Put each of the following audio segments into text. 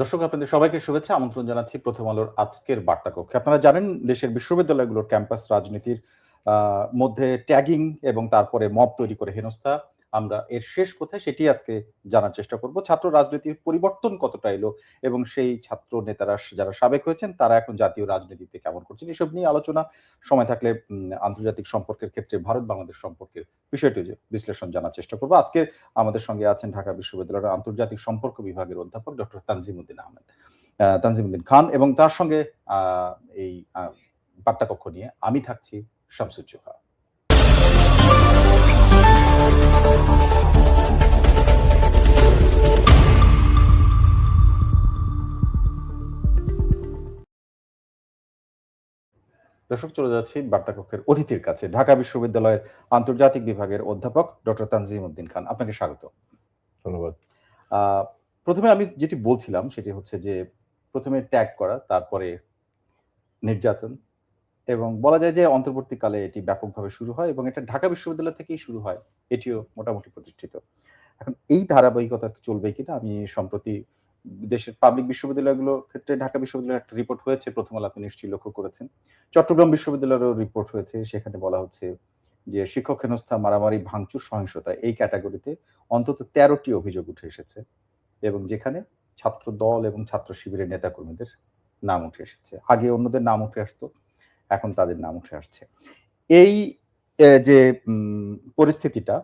দর্শক আপনাদের সবাইকে শুভেচ্ছা আমন্ত্রণ জানাচ্ছি প্রথম আলোর আজকের বার্তা কক্ষে। আপনারা জানেন দেশের বিশ্ববিদ্যালয়গুলোর ক্যাম্পাস রাজনীতির মধ্যে ট্যাগিং এবং তারপরে মব তৈরি করে হেনস্থা। আমরা এর শেষ কোথায় সেটি আজকে জানার চেষ্টা করব। ছাত্র রাজনীতির পরিবর্তন কতটা এলো এবং সেই ছাত্র নেতারা যারা সাবেক হয়েছেন তারা এখন জাতীয় রাজনীতিতে কেমন করছেন এসব নিয়ে আলোচনা। সময় থাকলে আন্তর্জাতিক সম্পর্কের ক্ষেত্রে ভারত বাংলাদেশ সম্পর্কের বিষয়টি বিশ্লেষণ জানার চেষ্টা করব। আজকে আমাদের সঙ্গে আছেন ঢাকা বিশ্ববিদ্যালয়ের আন্তর্জাতিক সম্পর্ক বিভাগের অধ্যাপক ডক্টর তানজিমুদ্দিন আহমেদ, তানজিমুদ্দিন খান, এবং তার সঙ্গে এই বার্তা কক্ষ নিয়ে আমি থাকছি শামসুজ্জোহা। দর্শক চলে যাচ্ছি বার্তা কক্ষের অতিথির কাছে। ঢাকা বিশ্ববিদ্যালয়ের আন্তর্জাতিক বিভাগের অধ্যাপক ডক্টর তানজিমুদ্দিন খান, আপনাকে স্বাগত। ধন্যবাদ। প্রথমে আমি যেটি বলছিলাম সেটি হচ্ছে যে প্রথমে ট্যাগ করা, তারপরে নির্যাতন, এবং বলা যায় যে অন্তর্বর্তীকালে এটি ব্যাপকভাবে শুরু হয় এবং এটা ঢাকা বিশ্ববিদ্যালয় থেকেই শুরু হয়। এটিও মোটামুটি প্রতিষ্ঠিত। এখন এই ধারাবাহিকতা চলবে কিনা, আমি সম্প্রতি দেশের পাবলিক বিশ্ববিদ্যালয়গুলোর ক্ষেত্রে ঢাকা বিশ্ববিদ্যালয়ের একটা রিপোর্ট হয়েছে, প্রথম আলো আপনি নিশ্চয়ই লক্ষ্য করেছেন। চট্টগ্রাম বিশ্ববিদ্যালয়েরও রিপোর্ট হয়েছে, সেখানে বলা হচ্ছে যে শিক্ষক হেনস্থা, মারামারি, ভাঙচুর, সহিংসতা এই ক্যাটাগরিতে অন্তত ১৩টি অভিযোগ উঠে এসেছে এবং যেখানে ছাত্র দল এবং ছাত্র শিবিরের নেতাকর্মীদের নাম উঠে এসেছে। আগে অন্যদের নাম উঠে আসতো, এখন তাদের নাম উঠে আসছে। এই যে পরিস্থিতিটা,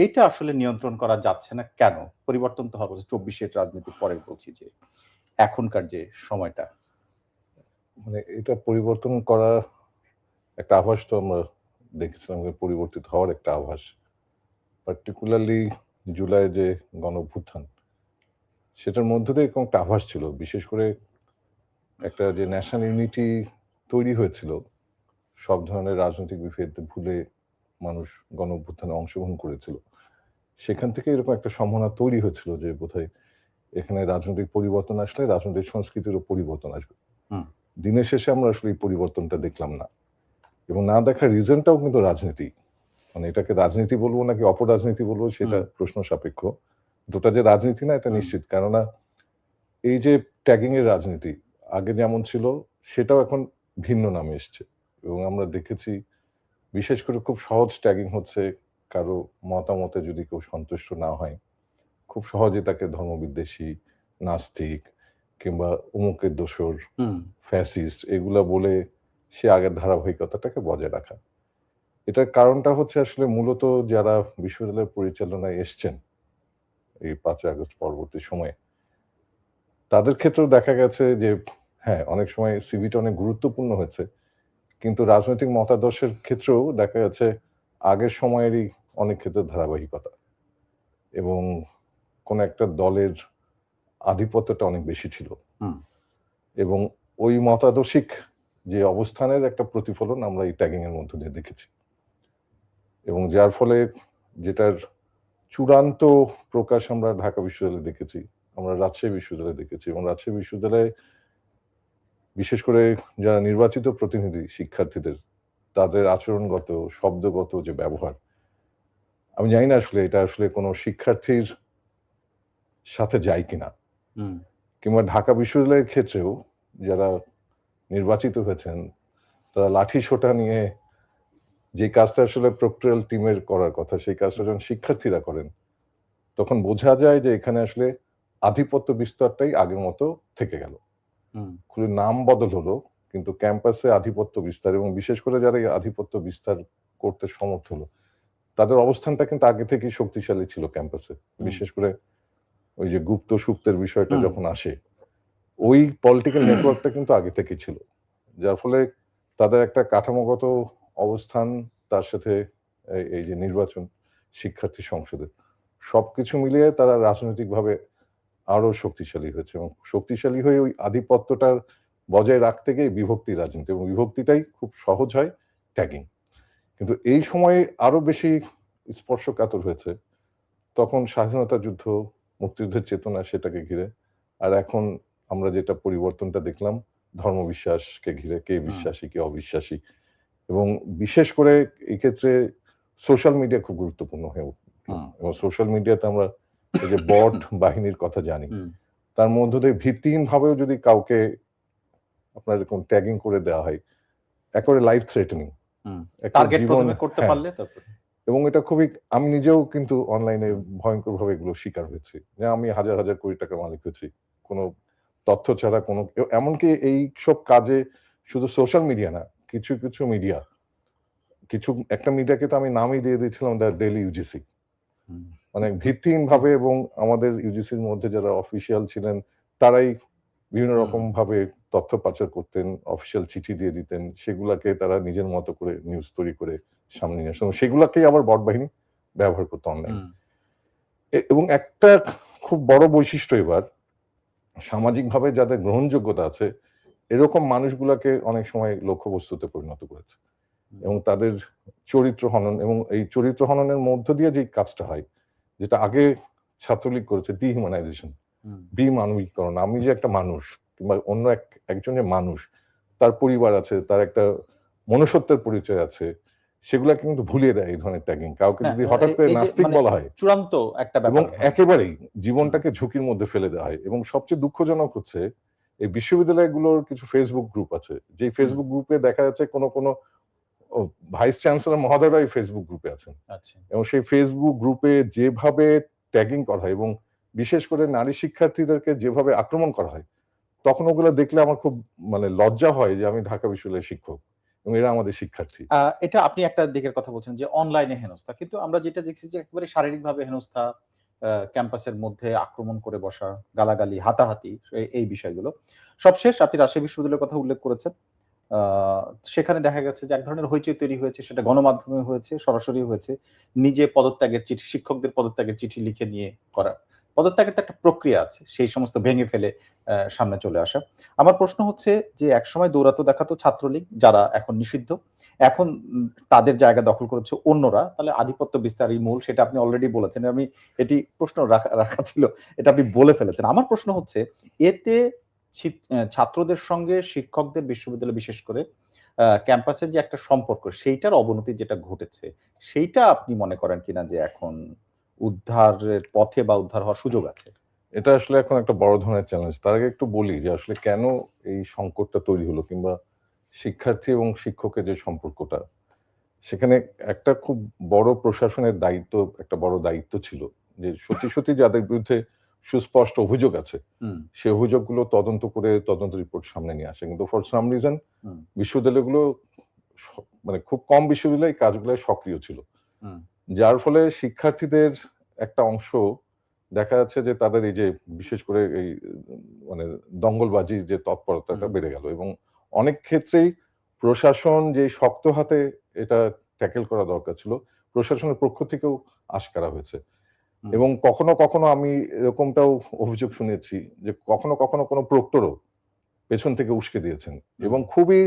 এইটা আসলে নিয়ন্ত্রণ করা যাচ্ছে না কেন? পরিবর্তন তো হওয়ার কথা, ২৪-এর রাজনীতির পরে বলছি যে এখনকার যে সময়টা। মানে এটা পরিবর্তন করা একটা আভাস তো আমরা দেখেছিলাম, পরিবর্তিত হওয়ার একটা আভাস। পার্টিকুলারলি জুলাই যে গণঅভ্যুত্থান, সেটার মধ্য দিয়ে এরকম একটা আভাস ছিল। বিশেষ করে একটা যে ন্যাশনাল ইউনিটি তৈরি হয়েছিল, সব ধরনের রাজনৈতিক বিভেদ ভুলে মানুষ গণঅভ্যুত্থানে অংশগ্রহণ করেছিল। সেখান থেকে এরকম একটা সম্ভাবনা তৈরি হয়েছিল যে বোধহয় এখানে রাজনৈতিক পরিবর্তন আসলে রাজনৈতিক সংস্কৃতিরও পরিবর্তন আসবে। দিনের শেষে আমরা আসলে এই পরিবর্তনটা দেখলাম না, এবং না দেখার রিজনটাও কিন্তু রাজনীতি। মানে এটাকে রাজনীতি বলবো নাকি অপরাজনীতি বলবো সেটা প্রশ্ন সাপেক্ষ। দুটা যে রাজনীতি না এটা নিশ্চিত, কেননা এই যে ট্যাগিং এর রাজনীতি আগে যেমন ছিল সেটাও এখন ভিন্ন নামে এসছে। এবং আমরা দেখেছি বিশেষ করে খুব সহজ ট্যাগিং হচ্ছে, কারো মতামতে যদি কেউ সন্তুষ্ট না হয় খুব সহজে তাকে ধর্মবিদ্বেষী, নাস্তিক কিংবা অমুকের দোসর, ফ্যাসিস্ট এগুলা বলে সে আগের ধারাবাহিকতাটাকে বজায় রাখা। এটার কারণটা হচ্ছে আসলে মূলত যারা বিশ্ববিদ্যালয়ের পরিচালনায় এসছেন এই ৫ই আগস্ট পরবর্তী সময়ে, তাদের ক্ষেত্রেও দেখা গেছে যে হ্যাঁ, অনেক সময় সিভিটা অনেক গুরুত্বপূর্ণ হয়েছে, কিন্তু রাজনৈতিক মতাদর্শের ক্ষেত্রেও দেখা যাচ্ছে আগের সময়েরই অনেক ক্ষেত্রে ধারাবাহিকতা এবং কোন একটা দলের আধিপত্যটা অনেক বেশি ছিল এবং ওই মতাদর্শিক যে অবস্থানের একটা প্রতিফলন আমরা এই ট্যাগিং এর মধ্য দিয়ে দেখেছি, এবং যার ফলে যেটার চূড়ান্ত প্রকাশ আমরা ঢাকা বিশ্ববিদ্যালয়ে দেখেছি, আমরা রাজশাহী বিশ্ববিদ্যালয়ে দেখেছি। এবং রাজশাহী বিশ্ববিদ্যালয়ে বিশেষ করে যারা নির্বাচিত প্রতিনিধি শিক্ষার্থীদের, তাদের আচরণগত শব্দগত যে ব্যবহার, আমি জানি না আসলে এটা আসলে কোনো শিক্ষার্থীর সাথে যায় কিনা, কিংবা ঢাকা বিশ্ববিদ্যালয়ের ক্ষেত্রেও যারা নির্বাচিত হয়েছেন তারা লাঠি সোটা নিয়ে যে কাজটা আসলে প্রক্টরিয়াল টিমের করার কথা, সেই কাজটা যখন শিক্ষার্থীরা করেন তখন বোঝা যায় যে এখানে আসলে আধিপত্য বিস্তারটাই আগের মতো থেকে গেল। খুবই নাম বদল হলো, কিন্তু ক্যাম্পাসে আধিপত্য বিস্তার, এবং বিশেষ করে যারা এই আধিপত্য বিস্তার করতে সমর্থ হলো তাদের অবস্থানটা কিন্তু আগে থেকেই শক্তিশালী ছিল ক্যাম্পাসে। বিশেষ করে ওই যে গুপ্ত সুপ্তের বিষয়টা যখন আসে, ওই পলিটিক্যাল নেটওয়ার্কটা কিন্তু আগে থেকেই ছিল, যার ফলে তাদের একটা কাঠামোগত অবস্থান, তার সাথে এই যে নির্বাচন, শিক্ষার্থী সংসদে সবকিছু মিলিয়ে তারা রাজনৈতিকভাবে আরো শক্তিশালী হয়েছে, এবং শক্তিশালী হয়ে ওই আধিপত্যটার বজায় রাখতে গিয়ে বিভক্তি রাজনীতি, এবং বিভক্তিটাই খুব সহজ হয় ট্যাগিং। কিন্তু এই সময়ে আরো বেশি স্পর্শকাতর হয়েছে তখন স্বাধীনতা যুদ্ধ, মুক্তিযুদ্ধের চেতনা, সেটাকে ঘিরে। আর এখন আমরা যেটা পরিবর্তনটা দেখলাম ধর্মবিশ্বাসকে ঘিরে, কে বিশ্বাসী কে অবিশ্বাসী, এবং বিশেষ করে এই ক্ষেত্রে সোশ্যাল মিডিয়া খুব গুরুত্বপূর্ণ হয়ে উঠল। এবং সোশ্যাল মিডিয়াতে আমরা এই যে বট বাহিনীর কথা জানি, তার মধ্য দিয়ে ভিত্তিহীন ভাবেও যদি কাউকে আপনার এরকম ট্যাগিং করে দেওয়া হয়, একেবারে লাইফ থ্রেটেনিং একটা টার্গেট জীবন। প্রথমে করতে হ্যাঁ, পারলে তারপর এবং এটা খুবই, আমি নিজেও কিন্তু অনলাইনে ভয়ঙ্করভাবে এগুলো শিকার হয়েছি, যে আমি হাজার হাজার কোটি টাকার মালিক হয়েছি কোনো তথ্য ছাড়া, কোনো এমনকি এই সব কাজে শুধু সোশ্যাল মিডিয়া না, কিছু কিছু মিডিয়া, কিছু একটা মিডিয়াকে তো আমি নামই দিয়ে দিয়েছিলাম দ্য ডেইলি ইউজিসি, মানে ভিত্তিহীন ভাবে। এবং আমাদের ইউজিসির মধ্যে যারা অফিসিয়াল ছিলেন তারাই বিভিন্ন রকম ভাবে তথ্য পাচার করতেন, অফিসিয়াল চিঠি দিয়ে দিতেন, সেগুলাকে তারা নিজের মতো করে নিউজ তৈরি করে সামনে নিয়ে আসতেন, সেগুলাকেই আবার বট বাহিনী ব্যবহার করতো অনলাইন। এবং একটা খুব বড় বৈশিষ্ট্য এবার, সামাজিকভাবে যাদের গ্রহণযোগ্যতা আছে এরকম মানুষগুলাকে অনেক সময় লক্ষ্যবস্তুতে পরিণত করেছে, এবং তাদের চরিত্র হনন, এবং এই চরিত্র হননের মধ্য দিয়ে যে কাজটা হয়, যেটা আগে ছাত্রলীগ করেছে, ডিহিউম্যানাইজেশন, বিমানবিকরণ। আমি যে একটা মানুষ কিংবা অন্য একজনের মানুষ, তার পরিবার আছে, তার একটা মনুষ্যত্বের পরিচয় আছে, সেগুলা কিন্তু ভুলিয়ে দেয় এই ধরনের ট্যাগিং। কাউকে যদি হঠাৎ করে নাস্তিক বলা হয়, চূড়ান্ত একটা এবং ব্যাপার একেবারেই জীবনটাকে ঝুঁকির মধ্যে ফেলে দেওয়া হয়। এবং সবচেয়ে দুঃখজনক হচ্ছে এই বিশ্ববিদ্যালয়গুলোর কিছু ফেসবুক গ্রুপ আছে, যে ফেসবুক গ্রুপে দেখা যাচ্ছে কোনো ভাইস চ্যান্সেলর মহোদয়রা এই ফেসবুক গ্রুপে আছেন, এবং সেই ফেসবুক গ্রুপে যেভাবে ট্যাগিং করা হয় এবং বিশেষ করে নারী শিক্ষার্থীদেরকে যেভাবে আক্রমণ করা হয়, তখন ওগুলো দেখলে আমার খুব মানে লজ্জা হয় যে আমি ঢাকা বিশ্ববিদ্যালয়ের শিক্ষক এবং এরা আমাদের শিক্ষার্থী। এটা আপনি একটা দিকের কথা বলছেন যে অনলাইনে হেনস্থা, কিন্তু আমরা যেটা দেখছি যে একেবারে শারীরিকভাবে হেনস্থা, ক্যাম্পাসের মধ্যে আক্রমণ করে বসা, গালাগালি, হাতাহাতি, এই বিষয়গুলো। সবশেষ আপনি রাজশাহী বিশ্ববিদ্যালয়ের কথা উল্লেখ করেছেন। সেখানে দেখা গেছে যে এক ধরনের হইচই তৈরি হয়েছে, সেটা গণমাধ্যমে হয়েছে, সরাসরি হয়েছে। নিজে পদত্যাগের চিঠি, শিক্ষকদের পদত্যাগের চিঠি লিখে নিয়ে করা। পদত্যাগের তো একটা প্রক্রিয়া আছে, সেই সমস্ত ভেঙে ফেলে সামনে চলে আসা। আমার প্রশ্ন হচ্ছে যে একসময় দৌরাত্ম্য দেখাতো ছাত্রলীগ, যারা এখন নিষিদ্ধ, এখন তাদের জায়গা দখল করেছে অন্যরা, তাহলে আধিপত্য বিস্তারই মূল, সেটা আপনি অলরেডি বলেছেন। আমি এটি প্রশ্ন রাখা ছিল, এটা আপনি বলে ফেলেছেন। আমার প্রশ্ন হচ্ছে এতে ছাত্রদের সঙ্গে শিক্ষকদের, বিশ্ববিদ্যালয় বিশেষ করে ক্যাম্পাসের যে একটা সম্পর্ক, সেইটার অবনতি যেটা ঘটেছে, সেইটা আপনি মনে করেন কিনা যে এখন উদ্ধারের পথে বা উদ্ধার হওয়ার সুযোগ আছে? এটা আসলে এখন একটা বড় ধরনের চ্যালেঞ্জ। তার আগে একটু বলি যে আসলে কেন এই সংকটটা তৈরি হলো, কিংবা শিক্ষার্থী এবং শিক্ষকের যে সম্পর্কটা, সেখানে একটা খুব বড় প্রশাসনের দায়িত্ব, একটা বড় দায়িত্ব ছিল যে সত্যি যাদের বিরুদ্ধে সুস্পষ্ট অভিযোগ আছে সেই অভিযোগগুলো তদন্ত করে তদন্ত রিপোর্ট সামনে নিয়ে আসে। কিন্তু ফর সাম রিজন বিশ্ববিদ্যালয়গুলো, মানে খুব কম বিশ্ববিদ্যালয় এই কাজগুলো সক্রিয় ছিল, যার ফলে শিক্ষার্থীদের একটা অংশ দেখা যাচ্ছে যে তাদের এই যে বিশেষ করে এই মানে দঙ্গলবাজির যে তৎপরতাটা বেড়ে গেল, এবং অনেক ক্ষেত্রেই প্রশাসন যে শক্ত হাতে এটা ট্যাকেল করা দরকার ছিল, প্রশাসনের পক্ষ থেকেও আশকারা হয়েছে। এবং কখনো আমি এরকমটাও অভিযোগ শুনেছি যে কখনো কোনো প্রক্টরও পেছন থেকে উস্কে দিয়েছেন, এবং খুবই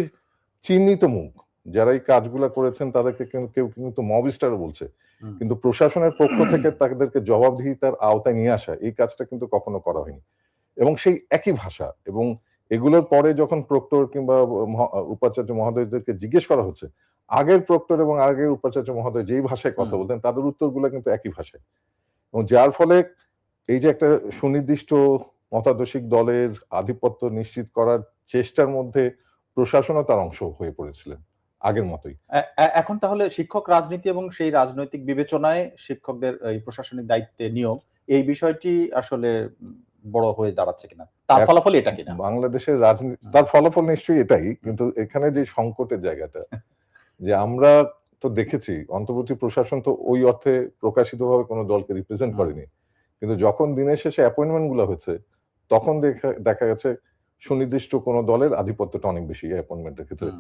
চিহ্নিত মুখ যারা এই কাজগুলা করেছেন তাদেরকে কেউ কিন্তু মবস্টারও বলছে, কিন্তু প্রশাসনের পক্ষ থেকে তাদেরকে জবাবদিহিতার আওতায় নিয়ে আসা, এই কাজটা কিন্তু কখনো করা হয়নি। এবং সেই একই ভাষা, এবং এগুলোর পরে যখন প্রক্টর কিংবা উপাচার্য মহোদয়দেরকে জিজ্ঞেস করা হচ্ছে, আগের প্রক্টর এবং আগের উপাচার্য মহোদয় যেই ভাষায় কথা বলতেন তাদের উত্তরগুলো কিন্তু একই ভাষায়, এবং যার ফলে এই যে একটা সুনির্দিষ্ট মতাদর্শিক দলের আধিপত্য নিশ্চিত করার চেষ্টার মধ্যে প্রশাসনও তার অংশ হয়ে পড়েছিলেন আগের মতোই। এখন তাহলে শিক্ষক রাজনীতি এবং সেই রাজনৈতিক বিবেচনায় শিক্ষকদের এই প্রশাসনিক দায়িত্বে নিয়োগ, এই বিষয়টি আসলে বড় হয়ে দাঁড়াচ্ছে কিনা, তার ফলাফল এটা কিনা? বাংলাদেশের রাজনীতি, তার ফলাফল নিশ্চয়ই এটাই, কিন্তু এখানে যে সংকটের জায়গাটা, যে আমরা তো দেখেছি অন্তর্বর্তী প্রশাসন তো ওই অর্থে প্রকাশিতভাবে কোনো দলকে রিপ্রেজেন্ট করেনি, কিন্তু যখন দিনের শেষে অ্যাপয়েন্টমেন্ট গুলো হয়েছে তখন দেখা গেছে সুনির্দিষ্ট কোনো দলের আধিপত্যটা অনেক বেশি অ্যাপয়েন্টমেন্টের ক্ষেত্রে।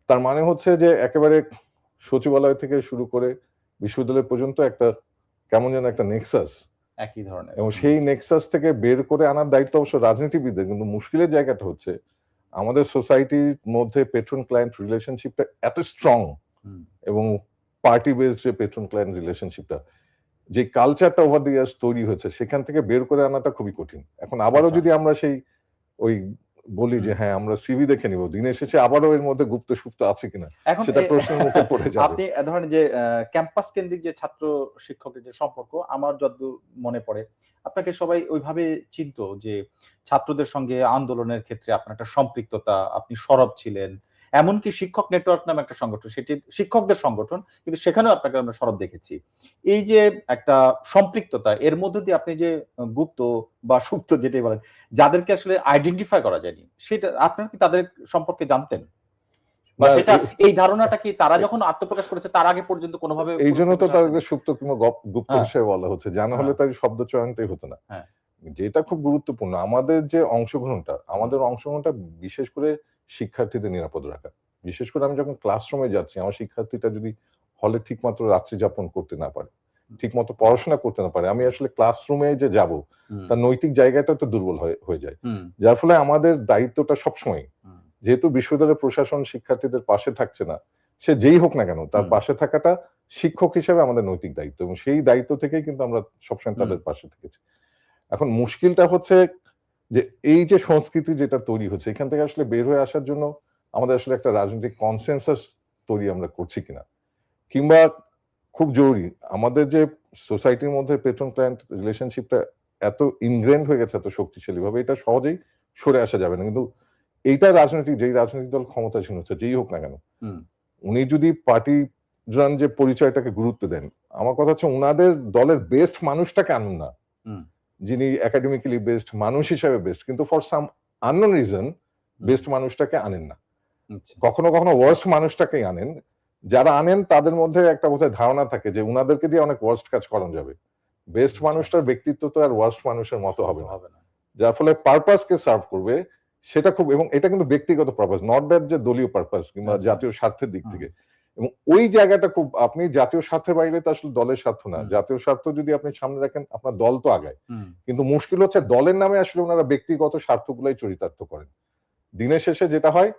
তার মানে হচ্ছে যে একেবারে সচিবালয় থেকে শুরু করে বিশ্ববিদ্যালয় পর্যন্ত একটা কেমন যেন একটা নেক্সাস একই ধরনের, এবং সেই নেক্সাস থেকে বের করে আনার দায়িত্ব অবশ্য রাজনীতিবিদদের। কিন্তু মুশকিলের জায়গাটা হচ্ছে আমাদের সোসাইটির মধ্যে পেট্রন ক্লায়েন্ট রিলেশনশিপটা এত স্ট্রং, এবং পার্টি বেসড যে পেট্রন ক্লায়েন্ট রিলেশনশিপটা, যে কালচারটা ওভার দি ইয়ার্স তৈরি হয়েছে, সেখান থেকে বের করে আনাটা খুবই কঠিন। এখন আবারও যদি আমরা সেই ওই বলি যে হ্যাঁ আমরা সিভি দেখে নিব, দিনের শেষে আবারও এর মধ্যে গুপ্ত সুপ্ত আছে কিনা এখন সেটা প্রশ্নের মুখে পড়ে যাবে। আপনি ধরেন যে ক্যাম্পাস কেন্দ্রিক যে ছাত্র শিক্ষকের যে সম্পর্ক, আমার যতদূর মনে পড়ে আপনাকে সবাই ওইভাবে চিনতো যে ছাত্রদের সঙ্গে আন্দোলনের ক্ষেত্রে আপনার একটা সম্পৃক্ততা, আপনি সরব ছিলেন। এমনকি শিক্ষক নেটওয়ার্ক নামে একটা সংগঠন, সেটি শিক্ষকদের সংগঠন, কিন্তু সেখানেও আপনাকে আমরা সরব দেখেছি। এই যে একটা সম্পৃক্ততা, এর মধ্য দিয়ে আপনি যে গুপ্ত বা সুপ্ত যেটাই বলেন, যাদেরকে আসলে আইডেন্টিফাই করা যায়নি, সেটা আপনারা কি তাদের সম্পর্কে জানতেন? বা না, সেটা এই ধারণাটা কি তারা যখন আত্মপ্রকাশ করেছে তার আগে পর্যন্ত কোনোভাবে এই কোনো জন্য তো প্রকাশ আসেনি? তাদের সুপ্ত কিংবা গুপ্ত হ্যাঁ, হিসেবে বলা হচ্ছে, জানা হলে হ্যাঁ, তার শব্দ চয়নটাই হতো না। হ্যাঁ। যেটা খুব গুরুত্বপূর্ণ আমাদের যে অংশগ্রহণটা, হুম, আমাদের অংশগ্রহণটা বিশেষ করে শিক্ষার্থীদের নিরাপদ রাখা। বিশেষ করে আমি যখন ক্লাসরুমে যাচ্ছি, আমার শিক্ষার্থীটা যদি হলে ঠিকমতো রাত্রি যাপন করতে না পারে, হুম, ঠিকমতো পড়াশোনা করতে না পারে, আমি আসলে ক্লাসরুমে যে যাব, হুম, তার নৈতিক জায়গাটা তো দুর্বল হয়ে যায়। হুম, যার ফলে আমাদের দায়িত্বটা সবসময়, হুম, যেহেতু বিশ্ববিদ্যালয়ের প্রশাসন শিক্ষার্থীদের পাশে থাকছে না, সে যেই হোক না কেন তার হুম, পাশে থাকাটা শিক্ষক হিসেবে আমাদের নৈতিক দায়িত্ব, এবং সেই দায়িত্ব থেকেই কিন্তু আমরা সবসময় হুম, তাদের পাশে থেকেছি। এখন মুশকিলটা হচ্ছে যে এই যে সংস্কৃতি যেটা তৈরি হচ্ছে, এখান থেকে আসলে বের হয়ে আসার জন্য আমাদের আসলে একটা রাজনৈতিক কনসেনসাস তৈরি আমরা করছি কিনা, কিংবা খুব জরুরি আমাদের যে সোসাইটির মধ্যে পেট্রন ক্লায়েন্ট রিলেশনশিপটা এত ইনগ্রেন্ড হয়ে গেছে এত শক্তিশালী ভাবে, এটা সহজেই সরে আসা যাবে না। কিন্তু এইটা যেই রাজনৈতিক দল ক্ষমতাসীন হচ্ছে, যেই হোক না কেন, হুম, উনি যদি পার্টি রান যে পরিচয়টাকে গুরুত্ব দেন, আমার কথা হচ্ছে উনাদের দলের বেস্ট মানুষটাকে আনুন না, হুম, যিনি একাডেমিক্যালি বেস্ট মানুষ হিসেবে বেস্ট, কিন্তু for some unknown reason hmm, best মানুষটাকে আনেন না। আচ্ছা, কখনো কখনো ওয়ার্স্ট মানুষটাকেই আনেন। যারা আনেন তাদের মধ্যে একটা বোধহয় ধারণা থাকে যে উনাদেরকে দিয়ে অনেক ওয়ার্স্ট কাজ করানো যাবে। বেস্ট আচ্ছা। মানুষটার ব্যক্তিত্ব তো আর ওয়ার্স্ট মানুষের মতো হবে তো না। হবে না। যার ফলে পারপাস কে সার্ভ করবে সেটা খুব, এবং এটা কিন্তু ব্যক্তিগত পারপাস, নট দ্যাট যে দলীয় পারপাস কিংবা আচ্ছা, জাতীয় স্বার্থের দিক হুম, থেকে। এবং ওই জায়গাটা খুব, আপনি জাতীয় স্বার্থের বাইরে তো আসলে দলের স্বার্থ না। হুম, জাতীয় স্বার্থ যদি আপনি সামনে রাখেন আপনার দল তো আগায়। হুম, কিন্তু মুশকিল হচ্ছে দলের নামে আসলে উনারা ব্যক্তিগত স্বার্থগুলাই চরিতার্থ করেন। দিনের শেষে যেটা হয়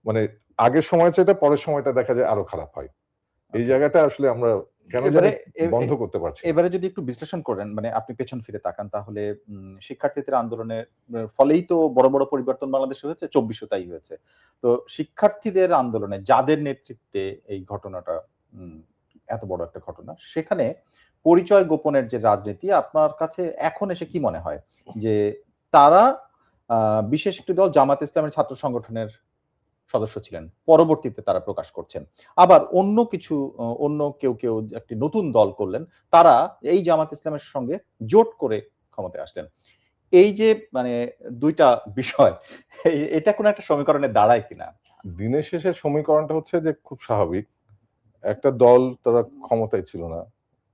মানে আগের সময় চাইতে পরের সময়টা দেখা যায় আরো খারাপ হয়। এই ওকে। জায়গাটা আসলে আমরা কেন জানি এবারে এ এ বন্ধ করতে পারছি না। এবারে যদি একটু বিশ্লেষণ করেন, মানে আপনি পেছন ফিরে তাকান, তাহলে শিক্ষার্থীদের আন্দোলনের ফলেই তো বড়, বড় পরিবর্তন বাংলাদেশে হয়েছে, ২৪ তাই হয়েছে। তো শিক্ষার্থীদের আন্দোলনে যাদের নেতৃত্বে এই ঘটনাটা, উম এত বড় একটা ঘটনা, সেখানে পরিচয় গোপনের যে রাজনীতি, আপনার কাছে এখন এসে কি মনে হয়? যে তারা আ বিশেষ একটি দল জামায়াত ইসলামের ছাত্র সংগঠনের সদস্য ছিলেন। পরবর্তীতে তারা প্রকাশ করছেন। আবার অন্য কিছু অন্য কেউ একটি নতুন দল করলেন। তারা এই জামাত ইসলামের সঙ্গে জোট করে ক্ষমতায় আসলেন। এই যে মানে ২ টা বিষয়, এটা কোন একটা সমীকরণে দাঁড়ায় কিনা? দিনের শেষে সমীকরণটা হচ্ছে যে খুব স্বাভাবিক। একটা দল তারা ক্ষমতায় ছিল না।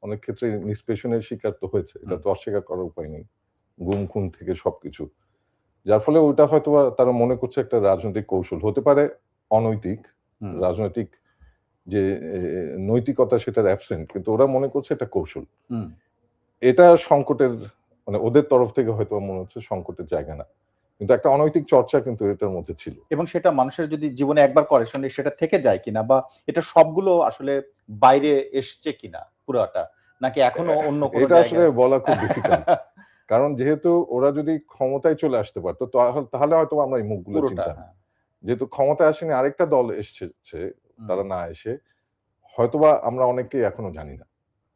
অনেক ক্ষেত্রে নিষ্পেষণের শিকার তো হয়েছে। এটা হুম, তো অস্বীকার করার উপায় নেই। গুম-খুন থেকে সবকিছু। যার ফলে ওইটা হয়তোবা তারা মনে করছে একটা রাজনৈতিক কৌশল। হতে পারে অনৈতিক, হুম, রাজনৈতিক যে নৈতিকতা সেটার অ্যাবসেন্ট। কিন্তু ওরা মনে করছে এটা কৌশল। হুম। এটা সংকটের, মানে ওদের তরফ থেকে হয়তোবা মনে হচ্ছে সংকটের জায়গা না। কিন্তু একটা অনৈতিক চর্চা কিন্তু এটার মধ্যে ছিল। এবং সেটা মানুষের যদি জীবনে একবার করে সেটা থেকে যায় কিনা, বা এটা সবগুলো আসলে বাইরে এসছে কিনা পুরাটা? নাকি এখনো অন্য কোন এটা আসলে জায়গায়? বলা খুব ডিফিকাল্ট। কারণ যেহেতু ওরা যদি ক্ষমতায় চলে আসতে পারত, তাহলে হয়তোবা আমরা এই মুখগুলো পুরোটা, চিনতাম। হ্যাঁ। যেহেতু ক্ষমতায় আসেনি আরেকটা দল এসেছে, হুম, তারা না এসে হয়তোবা আমরা অনেকেই এখনো জানি না।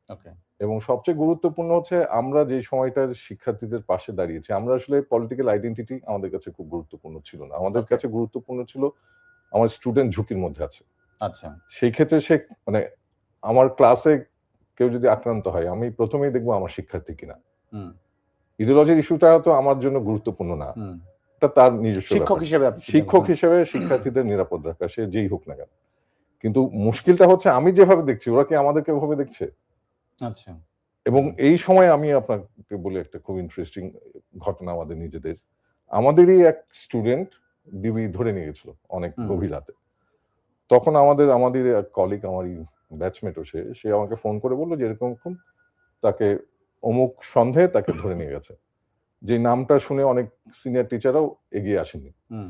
ওকে। এবং সবচেয়ে গুরুত্বপূর্ণ হচ্ছে আমরা যে সময়টার শিক্ষার্থীদের পাশে দাঁড়িয়েছি, আমরা আসলে পলিটিক্যাল আইডেন্টিটি আমাদের কাছে খুব গুরুত্বপূর্ণ ছিল না। আমাদের ওকে, কাছে গুরুত্বপূর্ণ ছিল আমার স্টুডেন্ট ঝুঁকির মধ্যে আছে। আচ্ছা। সেই ক্ষেত্রে মানে আমার ক্লাসে কেউ যদি আক্রান্ত হয়, আমি ১ম এই দেখব আমার শিক্ষার্থী কিনা। হুম, ইডিওলজির ইস্যুটা তো আমার জন্য গুরুত্বপূর্ণ না। হুম। এটা তার নিজস্ব শিক্ষক ব্যাপার। হিসেবে আপনি চিন্তা শিক্ষক করছেন। হিসেবে শিক্ষার্থীদের নিরাপদ রাখা, সে যেই হোক না কেন। কিন্তু মুশকিলটা হচ্ছে আমি যেভাবে দেখছি, ওরা কি আমাদেরকে ওভাবে দেখছে? আচ্ছা। এবং হুম, এই সময় আমি আপনাকে বলি একটা খুব ইন্টারেস্টিং ঘটনা আমাদের নিজেদের। আমাদেরই এক স্টুডেন্ট ডিবি ধরে নিয়ে গেছিল অনেক হুম, গভীর রাতে। তখন আমাদের এক কলিগ, আমারই ব্যাচমেটও সে আমাকে ফোন করে বলল যে এরকম তাকে অমুক সন্দেহে তাকে ধরে নিয়ে গেছে। যে নামটা শুনে অনেক সিনিয়র টিচাররাও এগিয়ে আসেননি। হুম,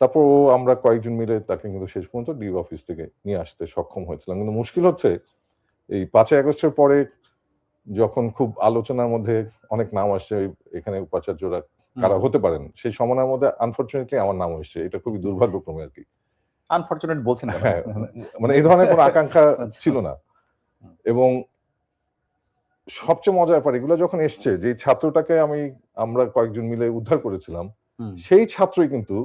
তারপর আমরা কয়েকজন মিলে তাকে কিন্তু শেষ পর্যন্ত ডিবি অফিস থেকে নিয়ে আসতে সক্ষম হয়েছিলাম। কিন্তু মুশকিল হচ্ছে এই ৫ই আগস্টের পরে যখন খুব আলোচনার মধ্যে অনেক নাম আসছে, এখানে উপাচার্যরা কারা হতে পারেন সেই সম্মানের মধ্যে আনফরচুনেটলি আমার নাম এসেছে। এটা খুবই দুর্ভাগ্যক্রমে আর কি। আনফরচুনেট বলছেন কেন? হ্যাঁ, মানে এই ধরনের কোনো আকাঙ্ক্ষা আচ্ছা। ছিল না। এবং সবচেয়ে মজার ব্যাপার এগুলো যখন এসছে যে ছাত্রটাকে আমরা কয়েকজন মিলে উদ্ধার করেছিলাম, সেই ছাত্রই কিন্তু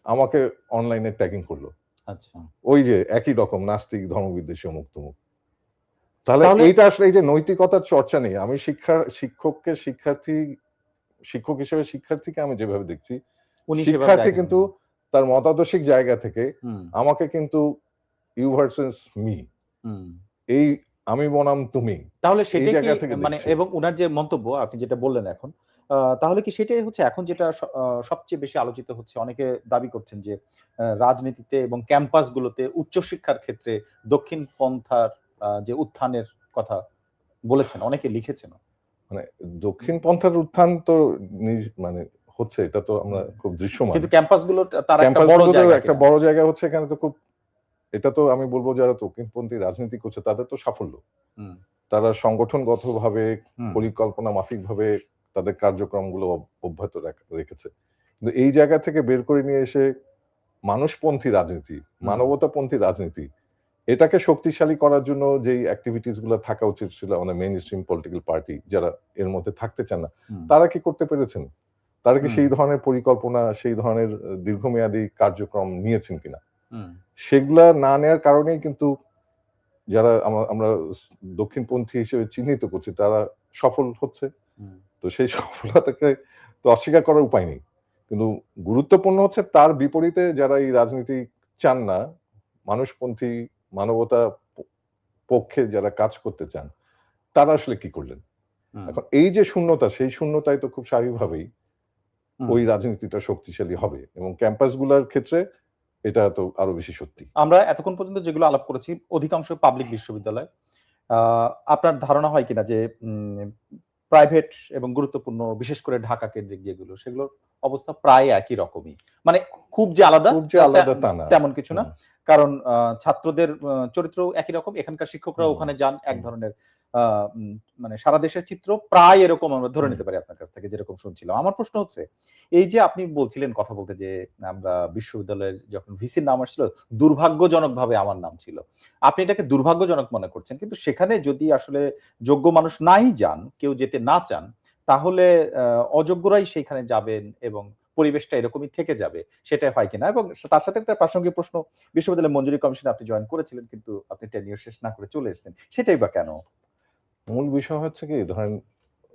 আমাকে অনলাইনে ট্যাগিং করলো। আচ্ছা। ওই যে একই রকম নাস্তিক, ধর্মবিদ্বেষী অমুক তমুক। তাহলে তাহলে এইটা আসলে এই যে নৈতিকতার চর্চা নেই। আমি শিক্ষক হিসেবে শিক্ষার্থীকে আমি যেভাবে দেখছি, উনি সেভাবে শিক্ষার্থী দেখেন। কিন্তু তার মতাদর্শিক জায়গা থেকে হুম, আমাকে কিন্তু ইউ ভার্সেস মি, হুম। এই আমি বনাম তুমি, তাহলে এই সেটাই কি জায়গা থেকে মানে দেখছে। এবং উনার যে মন্তব্য আপনি যেটা বললেন এখন, তাহলে কি সেটাই হচ্ছে এখন যেটা সবচেয়ে বেশি আলোচিত হচ্ছে? অনেকে দাবি করছেন যে রাজনীতিতে এবং ক্যাম্পাসগুলোতে উচ্চশিক্ষার ক্ষেত্রে দক্ষিণ পন্থার যে উত্থানের কথা বলেছেন, অনেকে লিখেছেন। মানে দক্ষিণ পন্থার উত্থান তো মানে হচ্ছে, এটা তো আমরা খুব দৃশ্যমান। কিন্তু ক্যাম্পাসগুলো তার একটা বড় ক্যাম্পাসগুলোতে জায়গা একটা কিনা? বড় জায়গা হচ্ছে এখানে তো খুব, এটা তো আমি বলব যারা দক্ষিণপন্থী রাজনীতি করছে তাদের তো সাফল্য। হুম, তারা সংগঠনগতভাবে হুম, পরিকল্পনা মাফিকভাবে তাদের কার্যক্রমগুলো অব্যাহত রেখেছে। কিন্তু এই জায়গা থেকে বের করে নিয়ে এসে মানুষপন্থী রাজনীতি, মানবতাপন্থী রাজনীতি, এটাকে শক্তিশালী করার জন্য যেই এক্টিভিটিস গুলো থাকা উচিত ছিল আমাদের মেইন স্ট্রিম পলিটিক্যাল পার্টি যারা এর মধ্যে থাকতে চান না, হুম, তারা কি করতে পেরেছেন? তারা কি হুম, সেই ধরনের পরিকল্পনা, সেই ধরনের দীর্ঘমেয়াদী কার্যক্রম নিয়েছেন কিনা? হুম, সেগুলা না নেয়ার কারণেই কিন্তু যারা আমরা দক্ষিণপন্থী হিসেবে চিহ্নিত করছি তারা সফল হচ্ছে। হুম, তো সেই সফলতাকে তো অস্বীকার করার উপায় নেই। কিন্তু গুরুত্বপূর্ণ হচ্ছে তার বিপরীতে যারা এই রাজনীতি চান না, মানুষপন্থী, মানবতা পক্ষে যারা কাজ করতে চান, তারা আসলে কি করলেন? হুম, এখন এই যে শূন্যতা, সেই শূন্যতায় তো খুব স্বাভাবিকভাবেই হুম। ওই রাজনীতিটা শক্তিশালী হবে এবং ক্যাম্পাসগুলার ক্ষেত্রে এটা তো আরো বেশি সত্যি। আমরা এতক্ষণ পর্যন্ত যেগুলো আলাপ করেছি অধিকাংশ পাবলিক বিশ্ববিদ্যালয়। আ আপনার ধারণা হয় কিনা যে প্রাইভেট এবং গুরুত্বপূর্ণ বিশেষ করে ঢাকা কেন্দ্রিক যেগুলো সেগুলোর অবস্থা প্রায় একই রকমই। মানে খুব যে আলাদা খুব যে আলাদা তা না। তেমন কিছু না। হুম, কারণ ছাত্রদের চরিত্রও একই রকম। এখানকার শিক্ষকরাও হুম, ওখানে যান এক হুম, ধরনের আ উম মানে সারা দেশের চিত্র প্রায় এরকম আমরা ধরে হুম, নিতে পারি আপনার কাছ থেকে যেরকম শুনছিলাম। আমার প্রশ্ন হচ্ছে, এই যে আপনি বলছিলেন কথা বলতে যে আমরা বিশ্ববিদ্যালয়ের যখন ভিসির নাম আসছিল দুর্ভাগ্যজনকভাবে আমার নাম ছিল। আপনি এটাকে দুর্ভাগ্যজনক মনে করছেন। কিন্তু সেখানে যদি আসলে যোগ্য মানুষ নাই যান, কেউ যেতে না চান, তাহলে অযোগ্যরাই সেইখানে যাবেন এবং পরিবেশটা এরকমই থেকে যাবে। সেটাই হয় কিনা? এবং তার সাথে একটা প্রাসঙ্গিক প্রশ্ন, বিশ্ববিদ্যালয় মঞ্জুরি কমিশনে আপনি জয়েন করেছিলেন কিন্তু আপনি টেনিউর শেষ না করে চলে এসেছেন। সেটাই বা কেন? মূল বিষয় হচ্ছে কি ধরেন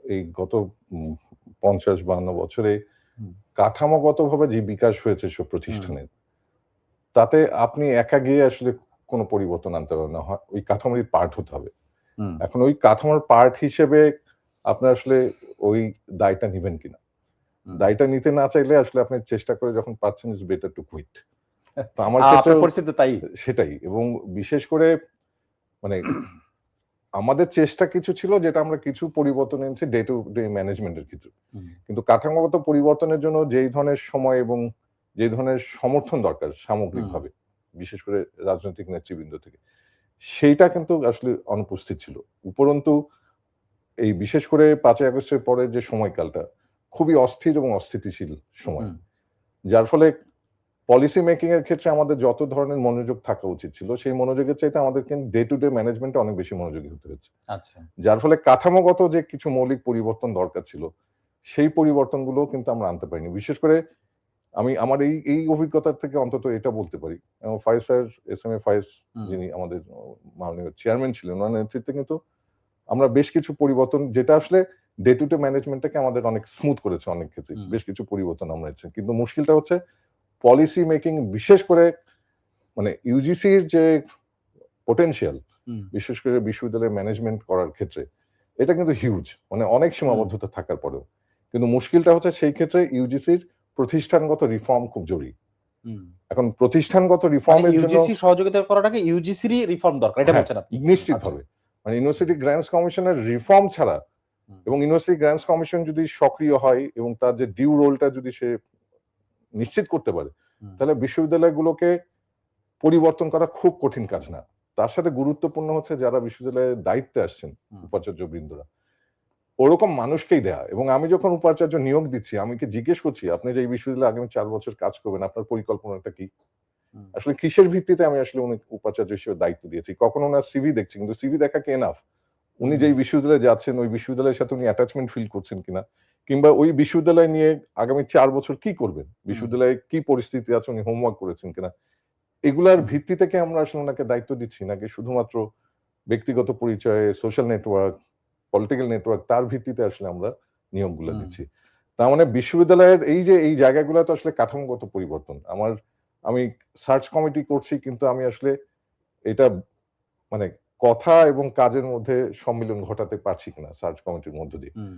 এই গত ৫০-৫২ বছরে হুম, কাঠামোগতভাবে যে বিকাশ হয়েছে সব হুম, প্রতিষ্ঠানের, তাতে আপনি একা গিয়ে আসলে কোন পরিবর্তন আনতে পারবেন না। ওই কাঠামোরই পার্ট হতে হবে। হুম, এখন ওই কাঠামোর পার্ট হিসেবে আপনার আসলে ওই দায়টা নিবেন কিনা? হুম। দায়টা নিতে না চাইলে আসলে আপনি চেষ্টা করে যখন পারছেন ইটস বেটার টু কুইট। তো আমার ক্ষেত্রেও আপনার পরিস্থিতি তো তাই। সেটাই এবং বিশেষ করে মানে আমাদের চেষ্টা কিছু ছিল যেটা আমরা কিছু পরিবর্তন এনেছি ডে টু ডে ম্যানেজমেন্ট এর ক্ষেত্রে। হুম, কিন্তু কাঠামোগত পরিবর্তনের জন্য যেই ধরনের সময় এবং যে ধরনের সমর্থন দরকার হুম, সামগ্রিকভাবে, বিশেষ করে রাজনৈতিক নেতৃবৃন্দ থেকে, সেইটা কিন্তু আসলে অনুপস্থিত ছিল। উপরন্তু এই বিশেষ করে ৫ই আগস্টের পরের যে সময়কালটা খুবই অস্থির এবং অস্থিতিশীল সময়। হুম। যার ফলে পলিসি মেকিং এর ক্ষেত্রে আমাদের যত ধরনের মনোযোগ থাকা উচিত ছিল, সেই মনোযোগের চাইতে আমাদের কিন্তু ডে টু ডে ম্যানেজমেন্টে অনেক বেশি মনোযোগী হতে হয়েছে। আচ্ছা। যার ফলে কাঠামোগত যে কিছু মৌলিক পরিবর্তন দরকার ছিল, সেই পরিবর্তনগুলোও কিন্তু আমরা আনতে পারিনি। বিশেষ করে আমি আমার এই অভিজ্ঞতা থেকে অন্তত এটা বলতে পারি। এবং ফায়েজ স্যার, এস এম এ ফায়েজ হুম, যিনি আমাদের মাননীয় চেয়ারম্যান ছিলেন, উনার নেতৃত্বে কিন্তু আমরা বেশ কিছু পরিবর্তন যেটা আসলে ডে টু ডে ম্যানেজমেন্টটাকে আমাদের অনেক স্মুথ করেছে অনেক ক্ষেত্রেই। হুম, বেশ কিছু পরিবর্তন আমরা এনেছি। কিন্তু মুশকিলটা হচ্ছে পলিসি মেকিং বিশেষ করে মানে ইউজিসির যে পোটেনশিয়াল, হুম, বিশেষ করে বিশ্ববিদ্যালয়ের ম্যানেজমেন্ট করার ক্ষেত্রে, এটা কিন্তু হিউজ। মানে অনেক হুম। সীমাবদ্ধতা থাকার পরেও। কিন্তু মুশকিলটা হচ্ছে সেই ক্ষেত্রে ইউজিসির প্রতিষ্ঠানগত রিফর্ম খুব জরুরি। হুম। এখন প্রতিষ্ঠানগত মানে রিফর্মের জন্য ইউজিসি সহযোগিতা করার আগে ইউজিসিরই রিফর্ম দরকার। এটা হ্যাঁ, বলছেন আপনি। আচ্ছা। নিশ্চিতভাবে। মানে ইউনিভার্সিটি গ্র্যান্টস কমিশনের রিফর্ম ছাড়া হুম, এবং ইউনিভার্সিটি গ্র্যান্টস কমিশন যদি সক্রিয় হয় এবং তার যে ডিউ রোলটা যদি সে নিশ্চিত করতে পারে, হুম, তাহলে বিশ্ববিদ্যালয়গুলোকে পরিবর্তন করা খুব কঠিন কাজ না। তার সাথে গুরুত্বপূর্ণ হচ্ছে যারা বিশ্ববিদ্যালয়ের দায়িত্বে আসছেন, হুম, উপাচার্যবৃন্দরা। ওরকম মানুষকেই দেয়া। এবং আমি যখন উপাচার্য নিয়োগ দিচ্ছি, আমি কি জিজ্ঞেস করছি আপনি যে এই বিশ্ববিদ্যালয়ে আগামী 4 বছর কাজ করবেন, আপনার পরিকল্পনাটা কি? হুম, আসলে কিসের ভিত্তিতে আমি আসলে উনি উপাচার্য হিসেবে দায়িত্ব দিয়েছি? কখনো উনার সিভি দেখছি, কিন্তু সিভি দেখা কি এনাফ? উনি হুম, যেই বিশ্ববিদ্যালয়ে যাচ্ছেন, ওই বিশ্ববিদ্যালয়ের সাথে উনি অ্যাটাচমেন্ট ফিল করছেন কিনা? কিংবা ওই বিশ্ববিদ্যালয় নিয়ে আগামী 4 বছর কি করবেন? হুম, বিশ্ববিদ্যালয়ে কি পরিস্থিতি আছে উনি হোমওয়ার্ক করেছেন কিনা? এগুলার হুম, ভিত্তিতে কি আমরা আসলে উনাকে দায়িত্ব দিচ্ছি? নাকি শুধুমাত্র ব্যক্তিগত পরিচয়ে, সোশ্যাল নেটওয়ার্ক, পলিটিক্যাল নেটওয়ার্ক তার ভিত্তিতে আসলে আমরা নিয়োগগুলা হুম, দিচ্ছি? তার মানে বিশ্ববিদ্যালয়ের এই যে এই জায়গাগুলা তো আসলে কাঠামোগত পরিবর্তন। আমি সার্চ কমিটি করছি, কিন্তু আমি আসলে এটা মানে কথা এবং কাজের মধ্যে সম্মিলন ঘটাতে পারছি কিনা সার্চ কমিটির মধ্য দিয়ে। হুম।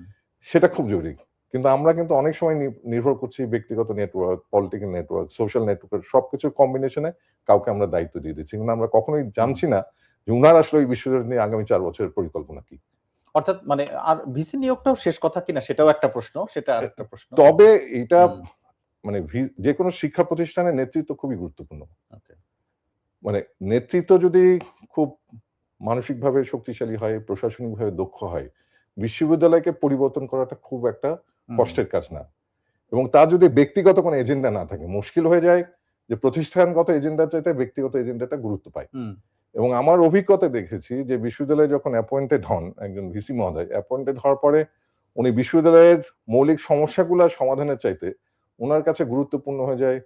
সেটা খুব জরুরি। কিন্তু আমরা কিন্তু অনেক সময় নির্ভর করছি ব্যক্তিগত network, political network, social network সবকিছুর কম্বিনেশনে কাউকে আমরা দায়িত্ব দিয়ে দিচ্ছি। কিন্তু আমরা কখনোই হুম। জানছি না যে উনার আসলে ওই বিশ্ববিদ্যালয় নিয়ে আগামী ৪ বছরের পরিকল্পনা কি? অর্থাৎ মানে আর ভিসি নিয়োগটাও শেষ কথা কিনা সেটাও একটা প্রশ্ন। সেটা এ আরেকটা প্রশ্ন। তবে এটা হুম, মানে যেকোনো শিক্ষা প্রতিষ্ঠানের নেতৃত্ব খুবই গুরুত্বপূর্ণ। ওকে। মানে নেতৃত্ব যদি খুব মানসিকভাবে শক্তিশালী হয়, প্রশাসনিকভাবে দক্ষ হয়, বিশ্ববিদ্যালয়কে পরিবর্তন করাটা খুব একটা হুম, কষ্টের কাজ না। এবং তার যদি ব্যক্তিগত কোনো এজেন্ডা না থাকে, মুশকিল হয়ে যায় যে প্রতিষ্ঠানগত এজেন্ডার চাইতে ব্যক্তিগত এজেন্ডাটা গুরুত্ব পায়। হুম, এবং আমার অভিজ্ঞতায় দেখেছি যে বিশ্ববিদ্যালয়ে যখন অ্যাপয়েন্টেড হন একজন ভিসি মহোদয়, অ্যাপয়েন্টেড হওয়ার পরে উনি বিশ্ববিদ্যালয়ের মৌলিক সমস্যাগুলা সমাধানের চাইতে উনার কাছে গুরুত্বপূর্ণ হয়ে যায়